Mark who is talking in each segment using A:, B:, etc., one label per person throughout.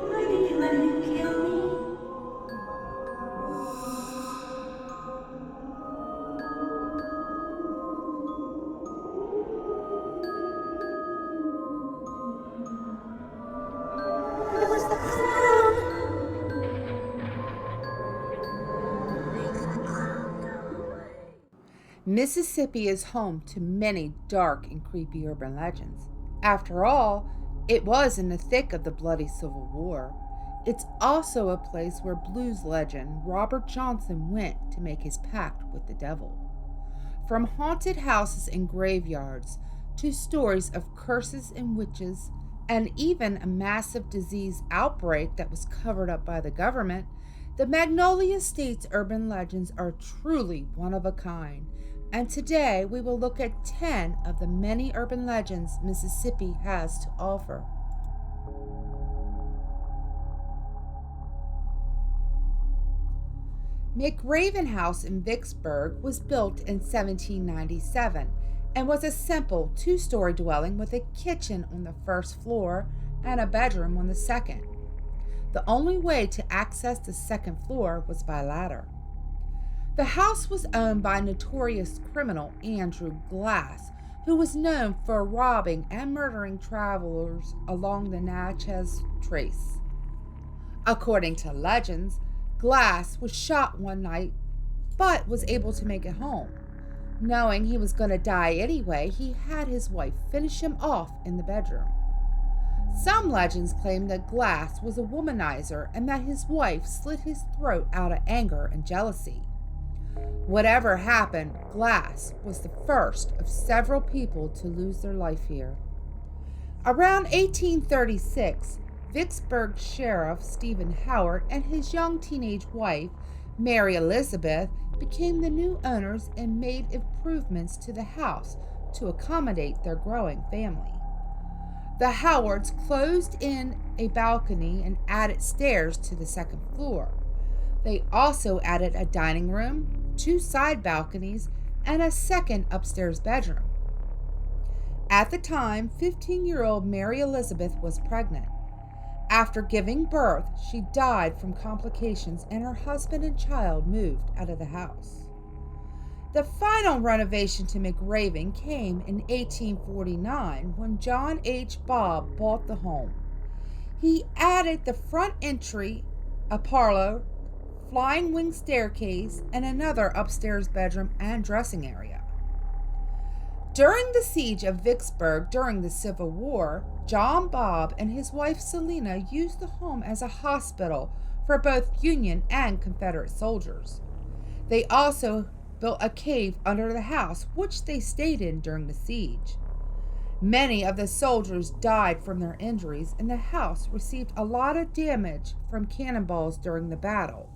A: Why did you let him kill me? It was the clown. Make the clown go away.
B: Mississippi is home to many dark and creepy urban legends. After all, it was in the thick of the bloody Civil War. It's also a place where blues legend Robert Johnson went to make his pact with the devil. From haunted houses and graveyards to stories of curses and witches, and even a massive disease outbreak that was covered up by the government, the Magnolia State's urban legends are truly one of a kind. And today we will look at 10 of the many urban legends Mississippi has to offer. McRaven House in Vicksburg was built in 1797 and was a simple two-story dwelling with a kitchen on the first floor and a bedroom on the second. The only way to access the second floor was by ladder. The house was owned by notorious criminal Andrew Glass, who was known for robbing and murdering travelers along the Natchez Trace. According to legends, Glass was shot one night, but was able to make it home. Knowing he was going to die anyway, he had his wife finish him off in the bedroom. Some legends claim that Glass was a womanizer and that his wife slit his throat out of anger and jealousy. Whatever happened, Glass was the first of several people to lose their life here. Around 1836, Vicksburg Sheriff Stephen Howard and his young teenage wife, Mary Elizabeth, became the new owners and made improvements to the house to accommodate their growing family. The Howards closed in a balcony and added stairs to the second floor. They also added a dining room, 2 side balconies, and a second upstairs bedroom. At the time, 15-year-old Mary Elizabeth was pregnant. After giving birth, she died from complications and her husband and child moved out of the house. The final renovation to McRaven came in 1849 when John H. Bobb bought the home. He added the front entry, a parlor, flying wing staircase, and another upstairs bedroom and dressing area. During the siege of Vicksburg during the Civil War, John Bobb and his wife Selina used the home as a hospital for both Union and Confederate soldiers. They also built a cave under the house, which they stayed in during the siege. Many of the soldiers died from their injuries, and the house received a lot of damage from cannonballs during the battle.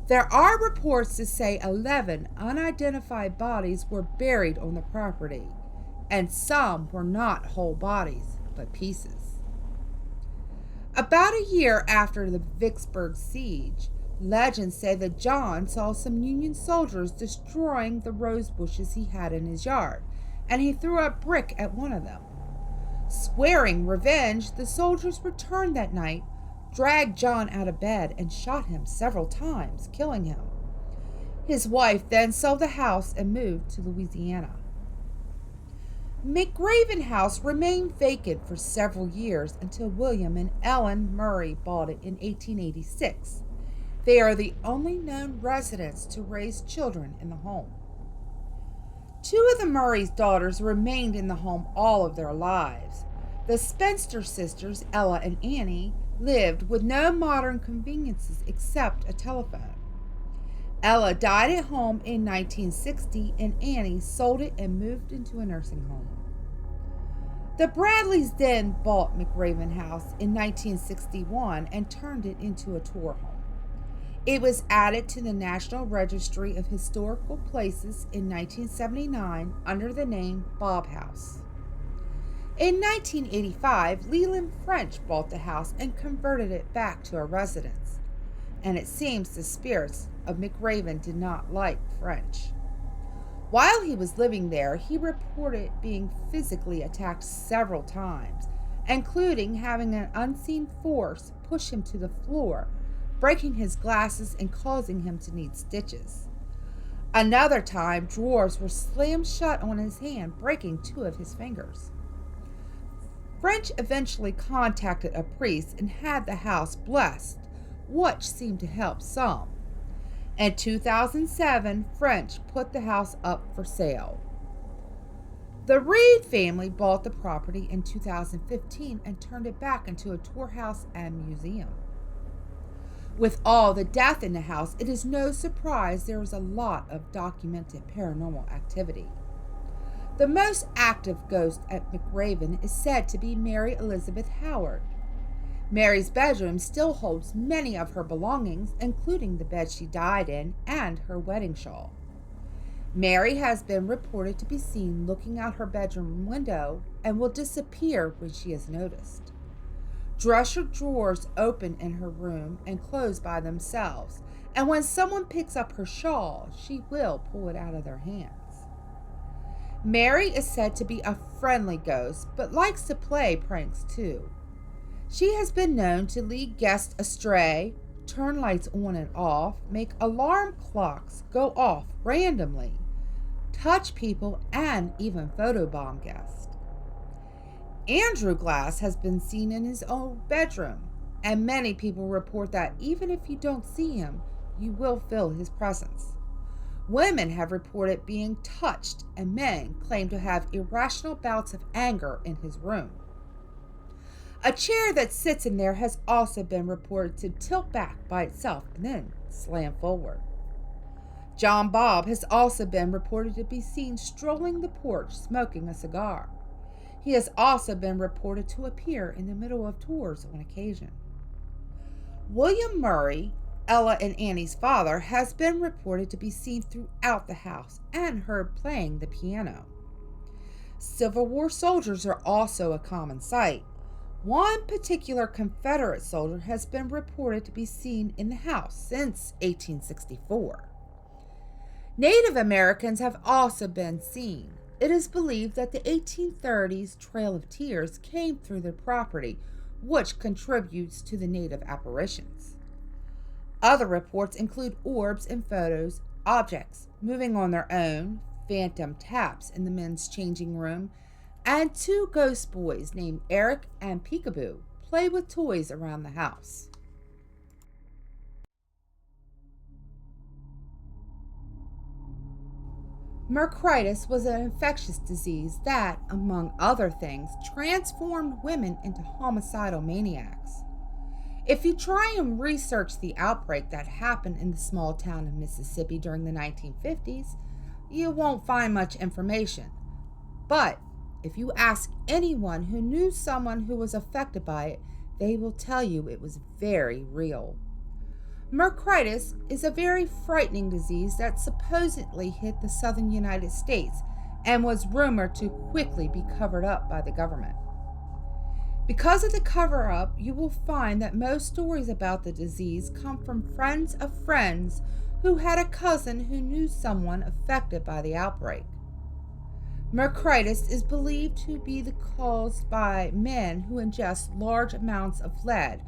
B: There are reports to say 11 unidentified bodies were buried on the property, and some were not whole bodies, but pieces. About a year after the Vicksburg siege, legends say that John saw some Union soldiers destroying the rose bushes he had in his yard, and he threw a brick at one of them. Swearing revenge, the soldiers returned that night, dragged John out of bed, and shot him several times, killing him. His wife then sold the house and moved to Louisiana. McRaven House remained vacant for several years until William and Ellen Murray bought it in 1886. They are the only known residents to raise children in the home. 2 of the Murray's daughters remained in the home all of their lives. The Spencer sisters, Ella and Annie, lived with no modern conveniences except a telephone. Ella died at home in 1960, and Annie sold it and moved into a nursing home. The Bradleys then bought McRaven House in 1961 and turned it into a tour home. It was added to the National Registry of Historical Places in 1979 under the name Bobb House. In 1985, Leland French bought the house and converted it back to a residence, and it seems the spirits of McRaven did not like French. While he was living there, he reported being physically attacked several times, including having an unseen force push him to the floor, breaking his glasses and causing him to need stitches. Another time, drawers were slammed shut on his hand, breaking two of his fingers. French eventually contacted a priest and had the house blessed, which seemed to help some. In 2007, French put the house up for sale. The Reed family bought the property in 2015 and turned it back into a tour house and museum. With all the death in the house, it is no surprise there is a lot of documented paranormal activity. The most active ghost at McRaven is said to be Mary Elizabeth Howard. Mary's bedroom still holds many of her belongings, including the bed she died in and her wedding shawl. Mary has been reported to be seen looking out her bedroom window and will disappear when she is noticed. Dresser drawers open in her room and close by themselves, and when someone picks up her shawl, she will pull it out of their hands. Mary is said to be a friendly ghost, but likes to play pranks too. She has been known to lead guests astray, turn lights on and off, make alarm clocks go off randomly, touch people, and even photobomb guests. Andrew Glass has been seen in his own bedroom, and many people report that even if you don't see him, you will feel his presence. Women have reported being touched, and men claim to have irrational bouts of anger in his room. A chair that sits in there has also been reported to tilt back by itself and then slam forward. John Bob has also been reported to be seen strolling the porch smoking a cigar. He has also been reported to appear in the middle of tours on occasion. William Murray, Ella and Annie's father, has been reported to be seen throughout the house and heard playing the piano. Civil War soldiers are also a common sight. One particular Confederate soldier has been reported to be seen in the house since 1864. Native Americans have also been seen. It is believed that the 1830s Trail of Tears came through the property, which contributes to the native apparitions. Other reports include orbs and photos, objects moving on their own, phantom taps in the men's changing room, and two ghost boys named Eric and Peekaboo play with toys around the house. Mercritis was an infectious disease that, among other things, transformed women into homicidal maniacs. If you try and research the outbreak that happened in the small town of Mississippi during the 1950s, you won't find much information. But if you ask anyone who knew someone who was affected by it, they will tell you it was very real. Mercritis is a very frightening disease that supposedly hit the southern United States and was rumored to quickly be covered up by the government. Because of the cover-up, you will find that most stories about the disease come from friends of friends who had a cousin who knew someone affected by the outbreak. Mercritis is believed to be caused by men who ingest large amounts of lead,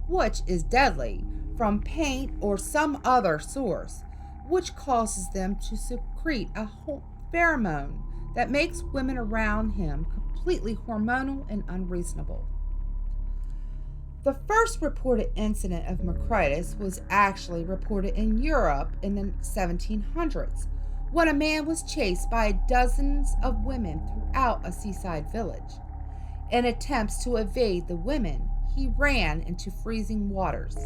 B: which is deadly, from paint or some other source, which causes them to secrete a pheromone that makes women around him completely hormonal and unreasonable. The first reported incident of Mercritis was actually reported in Europe in the 1700s, when a man was chased by dozens of women throughout a seaside village. In attempts to evade the women, he ran into freezing waters.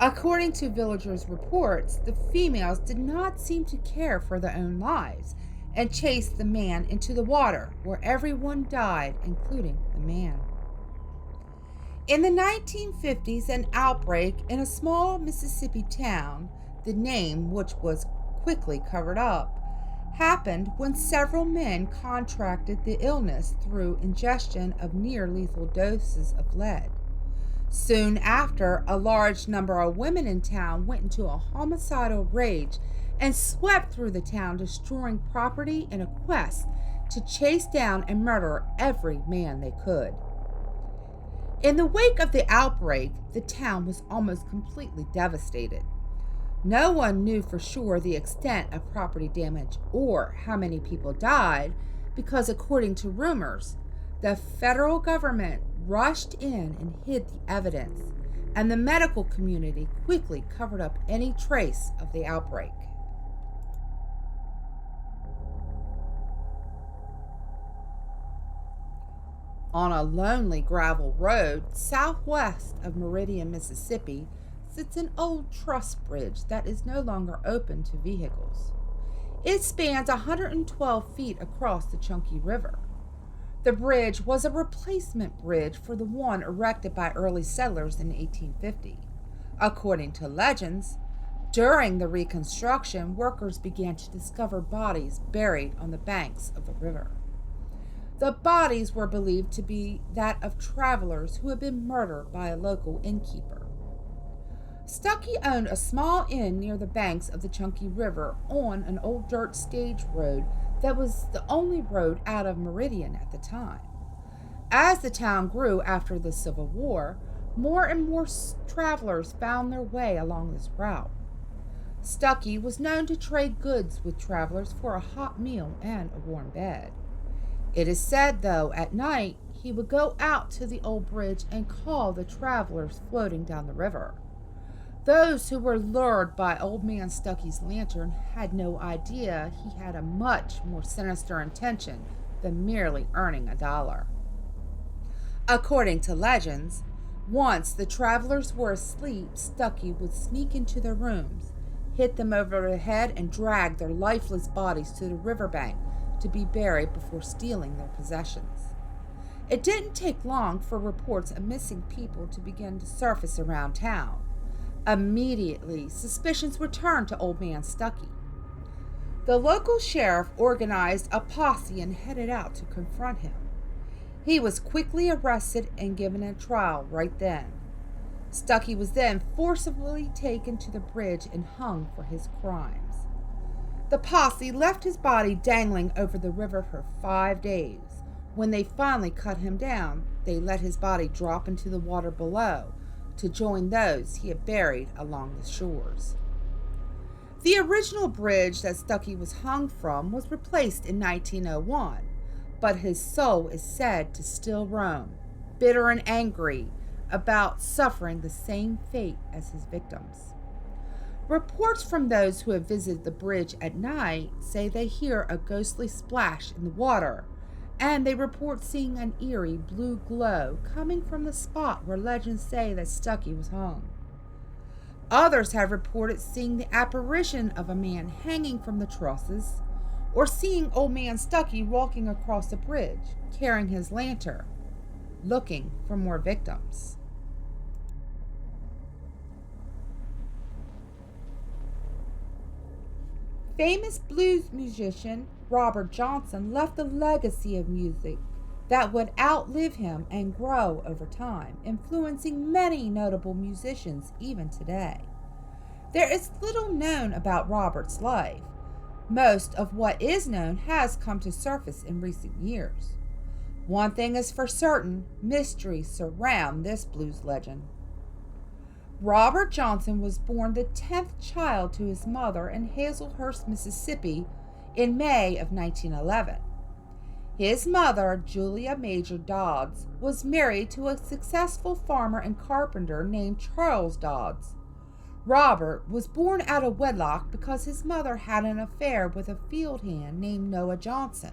B: According to villagers' reports, the females did not seem to care for their own lives and chased the man into the water, where everyone died, including the man. In the 1950s, an outbreak in a small Mississippi town, the name which was quickly covered up, happened when several men contracted the illness through ingestion of near-lethal doses of lead. Soon after, a large number of women in town went into a homicidal rage and swept through the town, destroying property in a quest to chase down and murder every man they could. In the wake of the outbreak, the town was almost completely devastated. No one knew for sure the extent of property damage or how many people died because, according to rumors, the federal government rushed in and hid the evidence, and the medical community quickly covered up any trace of the outbreak. On a lonely gravel road southwest of Meridian, Mississippi, sits an old truss bridge that is no longer open to vehicles. It spans 112 feet across the Chunky River. The bridge was a replacement bridge for the one erected by early settlers in 1850. According to legends, during the reconstruction, workers began to discover bodies buried on the banks of the river. The bodies were believed to be that of travelers who had been murdered by a local innkeeper. Stuckey owned a small inn near the banks of the Chunky River on an old dirt stage road that was the only road out of Meridian at the time. As the town grew after the Civil War, more and more travelers found their way along this route. Stuckey was known to trade goods with travelers for a hot meal and a warm bed. It is said, though, at night he would go out to the old bridge and call the travelers floating down the river. Those who were lured by Old Man Stuckey's lantern had no idea he had a much more sinister intention than merely earning $1. According to legends, once the travelers were asleep, Stuckey would sneak into their rooms, hit them over the head, and drag their lifeless bodies to the riverbank to be buried before stealing their possessions. It didn't take long for reports of missing people to begin to surface around town. Immediately, suspicions were turned to Old Man Stuckey. The local sheriff organized a posse and headed out to confront him. He was quickly arrested and given a trial right then. Stuckey was then forcibly taken to the bridge and hung for his crimes. The posse left his body dangling over the river for 5 days. When they finally cut him down, they let his body drop into the water below to join those he had buried along the shores. The original bridge that Stuckey was hung from was replaced in 1901, but his soul is said to still roam, bitter and angry about suffering the same fate as his victims. Reports from those who have visited the bridge at night say they hear a ghostly splash in the water, and they report seeing an eerie blue glow coming from the spot where legends say that Stuckey was hung. Others have reported seeing the apparition of a man hanging from the trusses, or seeing Old Man Stuckey walking across the bridge, carrying his lantern, looking for more victims. Famous blues musician Robert Johnson left a legacy of music that would outlive him and grow over time, influencing many notable musicians even today. There is little known about Robert's life. Most of what is known has come to surface in recent years. One thing is for certain, mysteries surround this blues legend. Robert Johnson was born the 10th child to his mother in Hazelhurst, Mississippi, in May of 1911. His mother, Julia Major Dodds, was married to a successful farmer and carpenter named Charles Dodds. Robert was born out of wedlock because his mother had an affair with a field hand named Noah Johnson.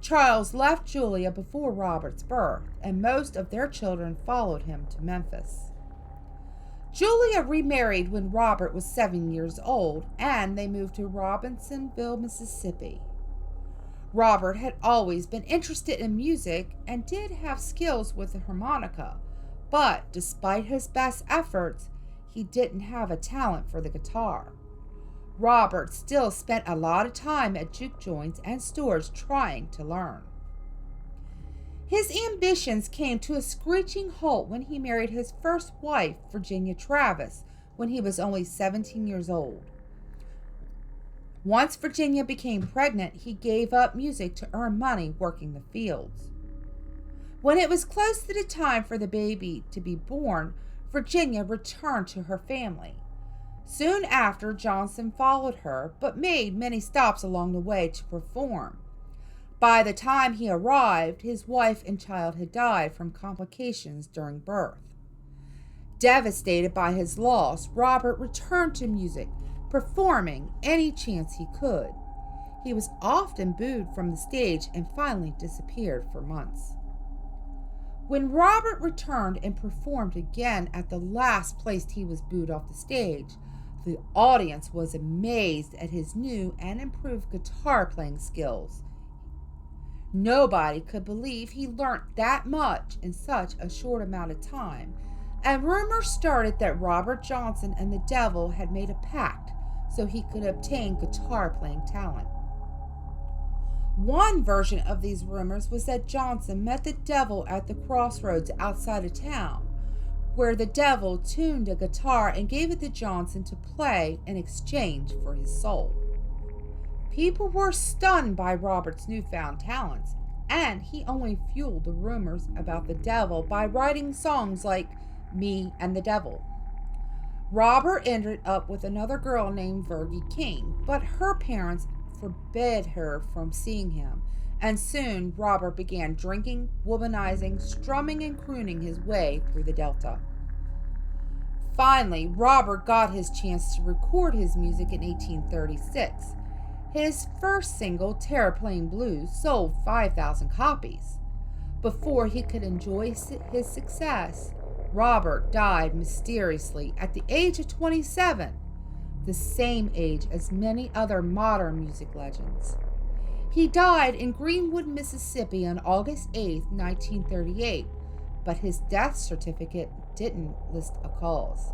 B: Charles left Julia before Robert's birth, and most of their children followed him to Memphis. Julia remarried when Robert was 7 years old, and they moved to Robinsonville, Mississippi. Robert had always been interested in music and did have skills with the harmonica, but despite his best efforts, he didn't have a talent for the guitar. Robert still spent a lot of time at juke joints and stores trying to learn. His ambitions came to a screeching halt when he married his first wife, Virginia Travis, when he was only 17 years old. Once Virginia became pregnant, he gave up music to earn money working the fields. When it was close to the time for the baby to be born, Virginia returned to her family. Soon after, Johnson followed her, but made many stops along the way to perform. By the time he arrived, his wife and child had died from complications during birth. Devastated by his loss, Robert returned to music, performing any chance he could. He was often booed from the stage and finally disappeared for months. When Robert returned and performed again at the last place he was booed off the stage, the audience was amazed at his new and improved guitar playing skills. Nobody could believe he learned that much in such a short amount of time, and rumors started that Robert Johnson and the devil had made a pact so he could obtain guitar playing talent. One version of these rumors was that Johnson met the devil at the crossroads outside of town, where the devil tuned a guitar and gave it to Johnson to play in exchange for his soul. People were stunned by Robert's newfound talents, and he only fueled the rumors about the devil by writing songs like Me and the Devil. Robert ended up with another girl named Virgie King, but her parents forbade her from seeing him, and soon Robert began drinking, womanizing, strumming, and crooning his way through the Delta. Finally, Robert got his chance to record his music in 1836. His first single, Terror Plain Blues, sold 5,000 copies. Before he could enjoy his success, Robert died mysteriously at the age of 27, the same age as many other modern music legends. He died in Greenwood, Mississippi on August 8, 1938, but his death certificate didn't list a cause.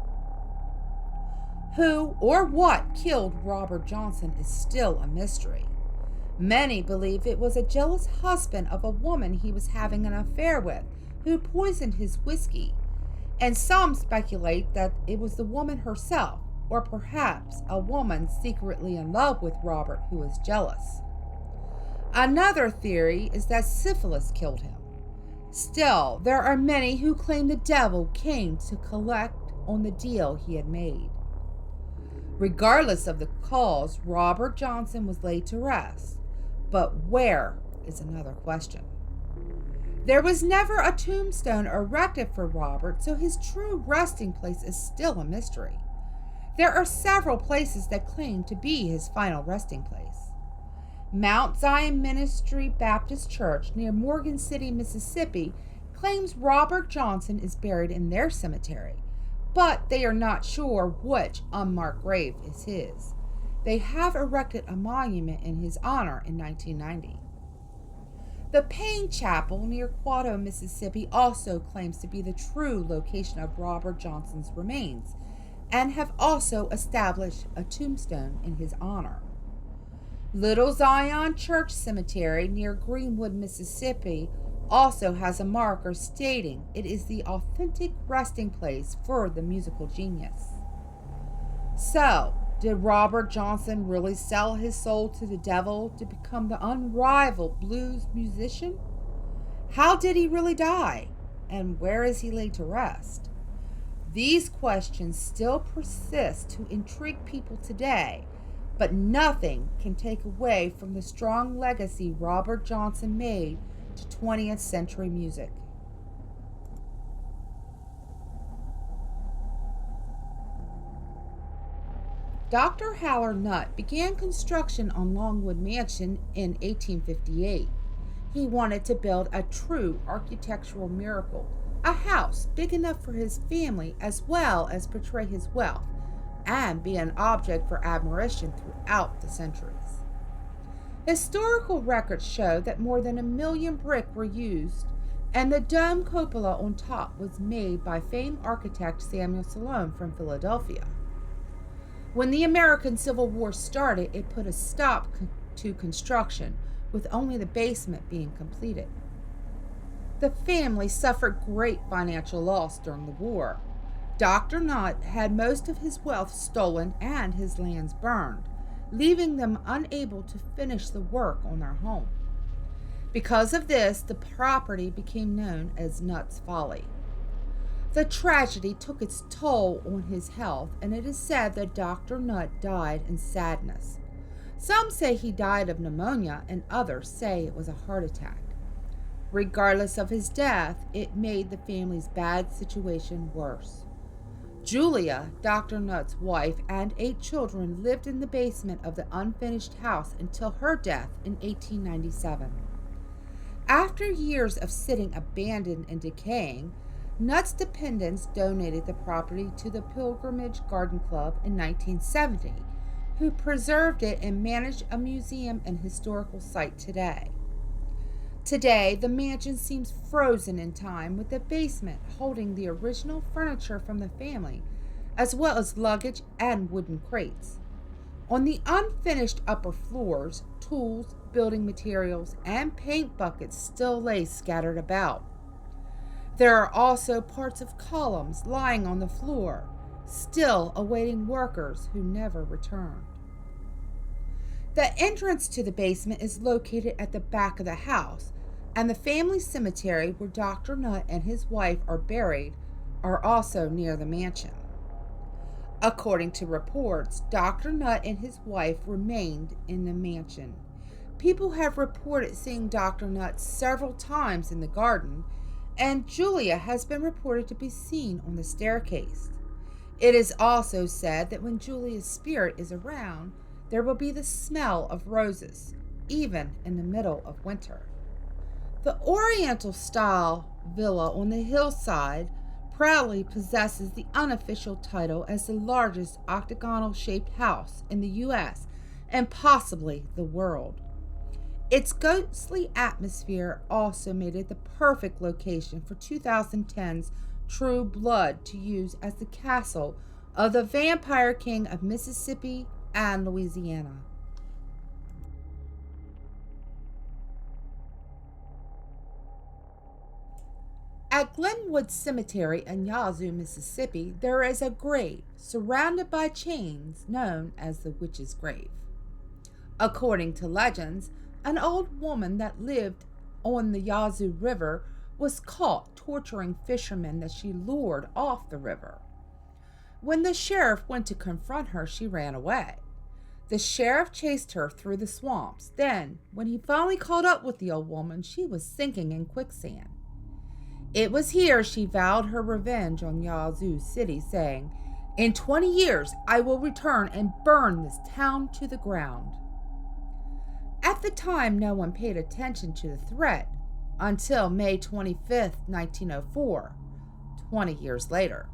B: Who or what killed Robert Johnson is still a mystery. Many believe it was a jealous husband of a woman he was having an affair with who poisoned his whiskey, and some speculate that it was the woman herself, or perhaps a woman secretly in love with Robert who was jealous. Another theory is that syphilis killed him. Still, there are many who claim the devil came to collect on the deal he had made. Regardless of the cause, Robert Johnson was laid to rest. But where is another question. There was never a tombstone erected for Robert, so his true resting place is still a mystery. There are several places that claim to be his final resting place. Mount Zion Ministry Baptist Church near Morgan City, Mississippi, claims Robert Johnson is buried in their cemetery, but they are not sure which unmarked grave is his. They have erected a monument in his honor in 1990. The Payne Chapel near Quado, Mississippi also claims to be the true location of Robert Johnson's remains, and have also established a tombstone in his honor. Little Zion Church Cemetery near Greenwood, Mississippi also has a marker stating it is the authentic resting place for the musical genius. So, did Robert Johnson really sell his soul to the devil to become the unrivaled blues musician? How did he really die? And where is he laid to rest? These questions still persist to intrigue people today, but nothing can take away from the strong legacy Robert Johnson made to 20th century music. Dr. Howard Nutt began construction on Longwood Mansion in 1858. He wanted to build a true architectural miracle, a house big enough for his family as well as portray his wealth and be an object for admiration throughout the centuries. Historical records show that more than 1 million brick were used, and the dome cupola on top was made by famed architect Samuel Salome from Philadelphia. When the American Civil War started, it put a stop to construction, with only the basement being completed. The family suffered great financial loss during the war. Dr. Nutt had most of his wealth stolen and his lands burned. leaving them unable to finish the work on their home. Because of this, the property became known as Nutt's Folly. The tragedy took its toll on his health, and it is said that Dr. Nutt died in sadness. Some say he died of pneumonia, and others say it was a heart attack. Regardless of his death, it made the family's bad situation worse. Julia, Dr. Nutt's wife, and 8 children lived in the basement of the unfinished house until her death in 1897. After years of sitting abandoned and decaying, Nutt's dependents donated the property to the Pilgrimage Garden Club in 1970, who preserved it and manage a museum and historical site today. Today, the mansion seems frozen in time, with the basement holding the original furniture from the family, as well as luggage and wooden crates. On the unfinished upper floors, tools, building materials, and paint buckets still lay scattered about. There are also parts of columns lying on the floor, still awaiting workers who never returned. The entrance to the basement is located at the back of the house, and the family cemetery where Dr. Nutt and his wife are buried are also near the mansion. According to reports, Dr. Nutt and his wife remained in the mansion. People have reported seeing Dr. Nutt several times in the garden, and Julia has been reported to be seen on the staircase. It is also said that when Julia's spirit is around, there will be the smell of roses, even in the middle of winter. The Oriental-style villa on the hillside proudly possesses the unofficial title as the largest octagonal-shaped house in the U.S. and possibly the world. Its ghostly atmosphere also made it the perfect location for 2010's True Blood to use as the castle of the Vampire King of Mississippi and Louisiana. At Glenwood Cemetery in Yazoo, Mississippi, there is a grave surrounded by chains known as the Witch's Grave. According to legends, an old woman that lived on the Yazoo River was caught torturing fishermen that she lured off the river. When the sheriff went to confront her, she ran away. The sheriff chased her through the swamps. Then, when he finally caught up with the old woman, she was sinking in quicksand. It was here she vowed her revenge on Yazoo City, saying, "In 20 years, I will return and burn this town to the ground." At the time, no one paid attention to the threat until May 25, 1904, 20 years later.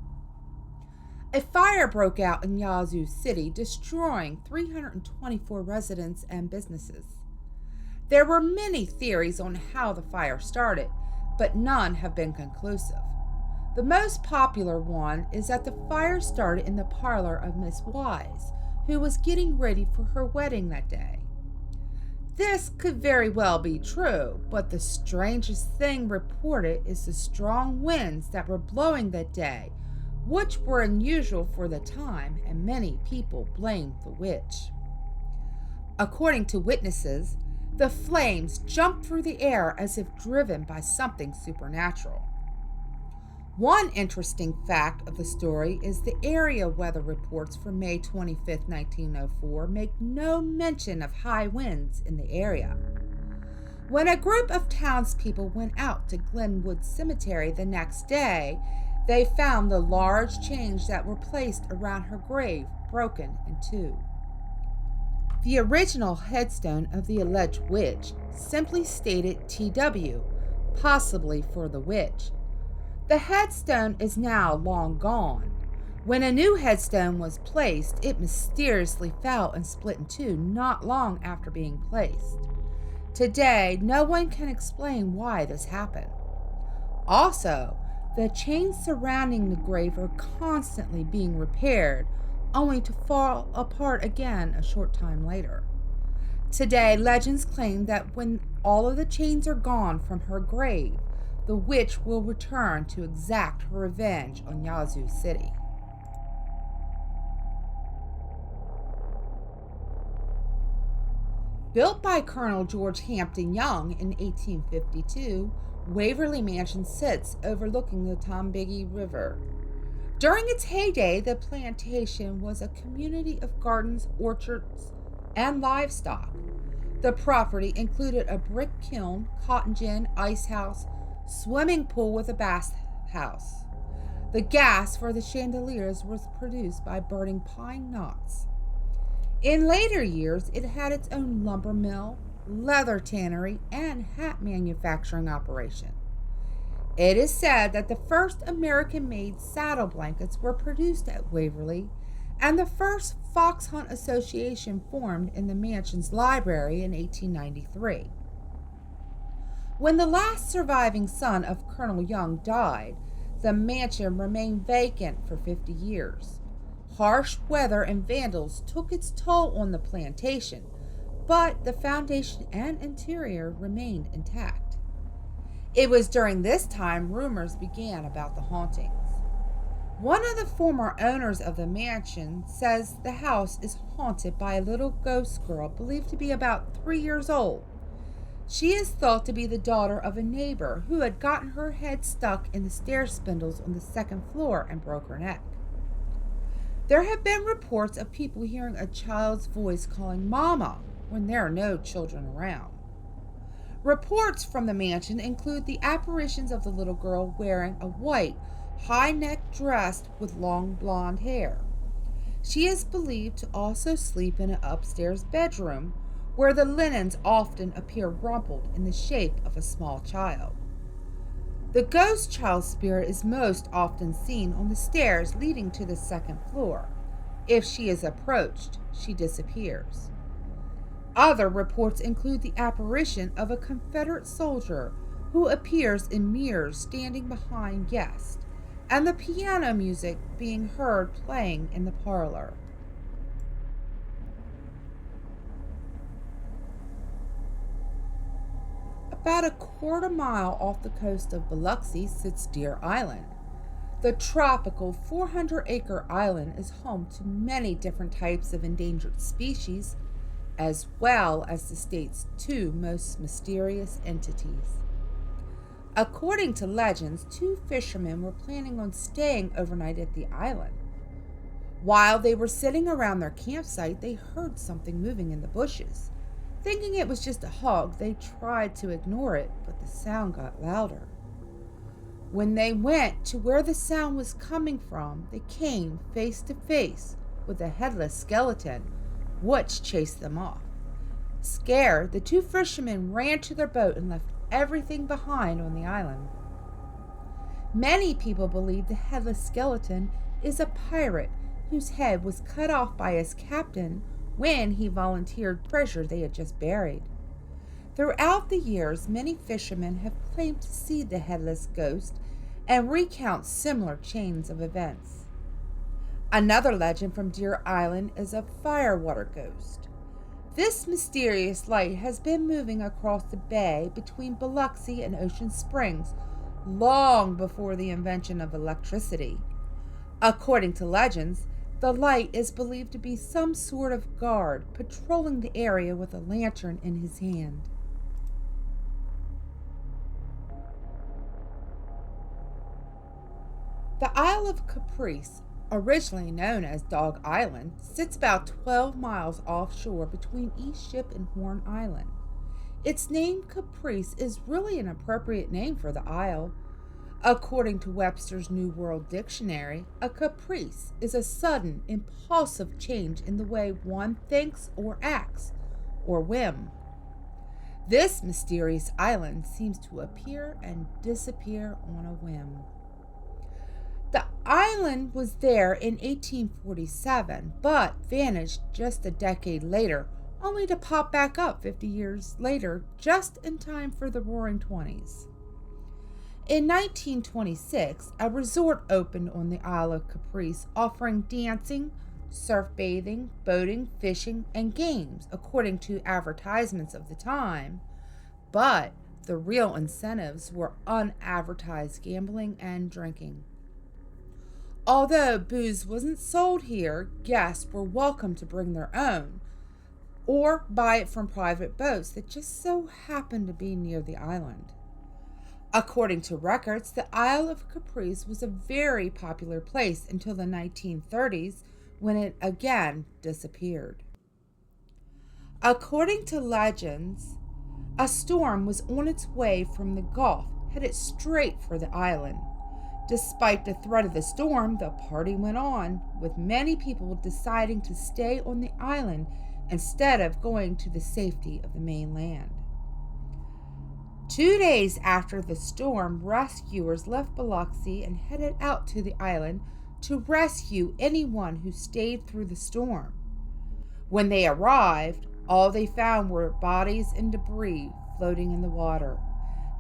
B: A fire broke out in Yazoo City, destroying 324 residents and businesses. There were many theories on how the fire started, but none have been conclusive. The most popular one is that the fire started in the parlor of Miss Wise, who was getting ready for her wedding that day. This could very well be true, but the strangest thing reported is the strong winds that were blowing that day, which were unusual for the time, and many people blamed the witch. According to witnesses, the flames jumped through the air as if driven by something supernatural. One interesting fact of the story is the area weather reports for May 25, 1904 make no mention of high winds in the area. When a group of townspeople went out to Glenwood Cemetery the next day, they found the large chains that were placed around her grave broken in two. The original headstone of the alleged witch simply stated TW, possibly for the witch. The headstone is now long gone. When a new headstone was placed, it mysteriously fell and split in two not long after being placed. Today, no one can explain why this happened. Also, the chains surrounding the grave are constantly being repaired, only to fall apart again a short time later. Today, legends claim that when all of the chains are gone from her grave, the witch will return to exact her revenge on Yazoo City. Built by Colonel George Hampton Young in 1852, Waverly Mansion sits overlooking the Tombigbee River. During its heyday, the plantation was a community of gardens, orchards, and livestock. The property included a brick kiln, cotton gin, ice house, swimming pool with a bath house. The gas for the chandeliers was produced by burning pine knots. In later years, it had its own lumber mill, leather tannery, and hat manufacturing operation. It is said that the first American-made saddle blankets were produced at Waverly, and the first fox hunt association formed in the mansion's library in 1893. When the last surviving son of Colonel Young died, the mansion remained vacant for 50 years. Harsh weather and vandals took its toll on the plantation, but the foundation and interior remained intact. It was during this time rumors began about the hauntings. One of the former owners of the mansion says the house is haunted by a little ghost girl believed to be about 3 years old. She is thought to be the daughter of a neighbor who had gotten her head stuck in the stair spindles on the second floor and broke her neck. There have been reports of people hearing a child's voice calling Mama when there are no children around. Reports from the mansion include the apparitions of the little girl wearing a white, high-necked dress with long blonde hair. She is believed to also sleep in an upstairs bedroom where the linens often appear rumpled in the shape of a small child. The ghost child spirit is most often seen on the stairs leading to the second floor. If she is approached, she disappears. Other reports include the apparition of a Confederate soldier who appears in mirrors standing behind guests, and the piano music being heard playing in the parlor. About a quarter mile off the coast of Biloxi sits Deer Island. The tropical 400-acre island is home to many different types of endangered species, as well as the state's two most mysterious entities. According to legends, two fishermen were planning on staying overnight at the island. While they were sitting around their campsite, they heard something moving in the bushes. Thinking it was just a hog, they tried to ignore it, but the sound got louder. When they went to where the sound was coming from, they came face to face with a headless skeleton, which chased them off. Scared, the two fishermen ran to their boat and left everything behind on the island. Many people believe the headless skeleton is a pirate whose head was cut off by his captain when he volunteered treasure they had just buried. Throughout the years, many fishermen have claimed to see the headless ghost and recount similar chains of events. Another legend from Deer Island is a firewater ghost. This mysterious light has been moving across the bay between Biloxi and Ocean Springs long before the invention of electricity. According to legends, the light is believed to be some sort of guard patrolling the area with a lantern in his hand. The Isle of Caprice, originally known as Dog Island, sits about 12 miles offshore between East Ship and Horn Island. Its name Caprice is really an appropriate name for the isle. According to Webster's New World Dictionary, a caprice is a sudden, impulsive change in the way one thinks or acts, or whim. This mysterious island seems to appear and disappear on a whim. The island was there in 1847, but vanished just a decade later, only to pop back up 50 years later, just in time for the Roaring Twenties. In 1926, a resort opened on the Isle of Caprice, offering dancing, surf bathing, boating, fishing, and games, according to advertisements of the time. But the real incentives were unadvertised gambling and drinking. Although booze wasn't sold here, guests were welcome to bring their own. or buy it from private boats that just so happened to be near the island. According to records, the Isle of Caprice was a very popular place until the 1930s when it again disappeared. According to legends, a storm was on its way from the Gulf, headed straight for the island. Despite the threat of the storm, the party went on, with many people deciding to stay on the island instead of going to the safety of the mainland. 2 days after the storm, rescuers left Biloxi and headed out to the island to rescue anyone who stayed through the storm. When they arrived, all they found were bodies and debris floating in the water.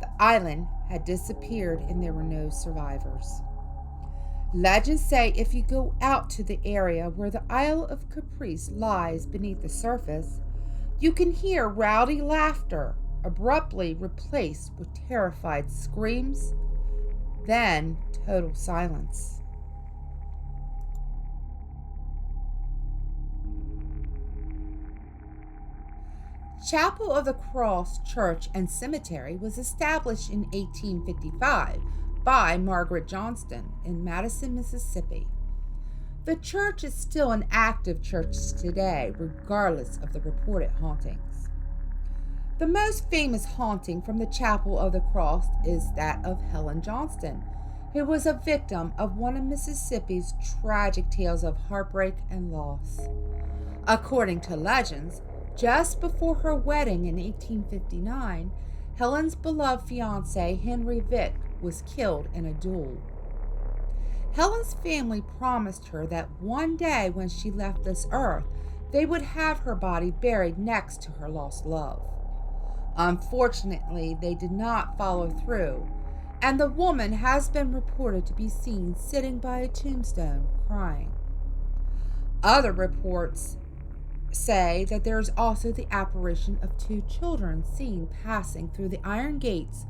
B: The island had disappeared and there were no survivors. Legends say if you go out to the area where the Isle of Caprice lies beneath the surface, you can hear rowdy laughter abruptly replaced with terrified screams, then total silence. Chapel of the Cross Church and Cemetery was established in 1855 by Margaret Johnston in Madison, Mississippi. The church is still an active church today, regardless of the reported hauntings. The most famous haunting from the Chapel of the Cross is that of Helen Johnston, who was a victim of one of Mississippi's tragic tales of heartbreak and loss. According to legends, just before her wedding in 1859, Helen's beloved fiancé, Henry Vick, was killed in a duel. Helen's family promised her that one day when she left this earth, they would have her body buried next to her lost love. Unfortunately, they did not follow through, and the woman has been reported to be seen sitting by a tombstone crying. Other reports say that there is also the apparition of 2 children seen passing through the iron gates,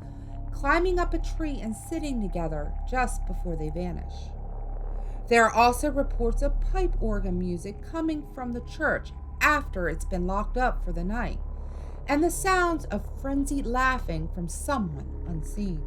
B: climbing up a tree and sitting together just before they vanish. There are also reports of pipe organ music coming from the church after it's been locked up for the night, and the sounds of frenzied laughing from someone unseen.